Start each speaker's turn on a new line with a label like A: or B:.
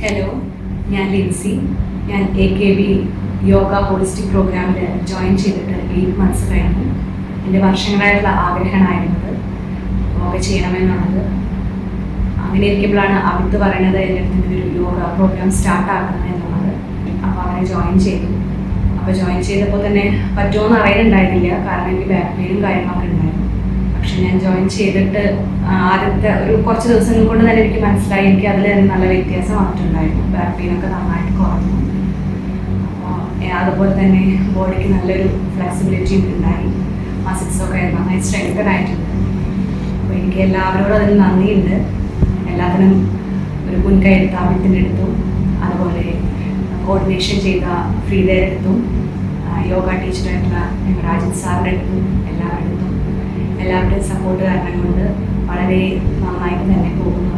A: Hello, ഞാൻ ലിൻസി. ഞാൻ AKB yoga holistic പ്രോഗ്രാമിൽ ജോയിൻ ചെയ്തിട്ട് 8 months കഴിഞ്ഞു. എൻ്റെ വർഷങ്ങളായിട്ടുള്ള ആഗ്രഹമായിരുന്നത് യോഗ ചെയ്യണമെന്നുള്ളത്. അങ്ങനെ ഇരിക്കുമ്പോഴാണ് അവിടുത്തെ പറയുന്നത് എൻ്റെ അടുത്ത് ഒരു യോഗ പ്രോഗ്രാം സ്റ്റാർട്ടാക്കുന്നത് എന്നുള്ളത്. അപ്പോൾ അങ്ങനെ ജോയിൻ ചെയ്തു. അപ്പോൾ ജോയിൻ ചെയ്തപ്പോൾ തന്നെ പറ്റുമോയെന്ന് അറിയുന്നുണ്ടായിരുന്നില്ല, കാരണം എനിക്ക് ബാക്ക് പെയിനും കാര്യങ്ങളൊക്കെ ഉണ്ടായിരുന്നു. പക്ഷെ ഞാൻ ജോയിൻ ചെയ്തിട്ട് ആദ്യത്തെ ഒരു കുറച്ച് ദിവസങ്ങൾ കൊണ്ട് തന്നെ എനിക്ക് മനസ്സിലായി എനിക്ക് അതിൽ നല്ല വ്യത്യാസം വന്നിട്ടുണ്ടായിരുന്നു. ബാക്ക് പെയിനൊക്കെ നന്നായിട്ട് കുറഞ്ഞു. അപ്പോൾ അതുപോലെ തന്നെ ബോഡിക്ക് നല്ലൊരു ഫ്ലെക്സിബിലിറ്റി ഉണ്ടായി. മസിൽസൊക്കെ നന്നായി സ്ട്രെങ്തൻ ആയിട്ടുണ്ട്. അപ്പോൾ എനിക്ക് എല്ലാവരോടും അതിന് നന്ദിയുണ്ട്. എല്ലാത്തിനും ഒരു മുൻകൈയെടുത്ത അമിത്തിൻ്റെ അടുത്തും അതുപോലെ കോർഡിനേഷൻ ചെയ്ത ഫ്രീദയുടെ അടുത്തും യോഗ ടീച്ചറായിട്ടുള്ള ഞങ്ങളുടെ രാജൻ സാറിൻ്റെ അടുത്തും എല്ലാവരുടെയും സപ്പോർട്ട് കാരണം കൊണ്ട് വളരെ നന്നായിട്ട് തന്നെ പോകുന്നു.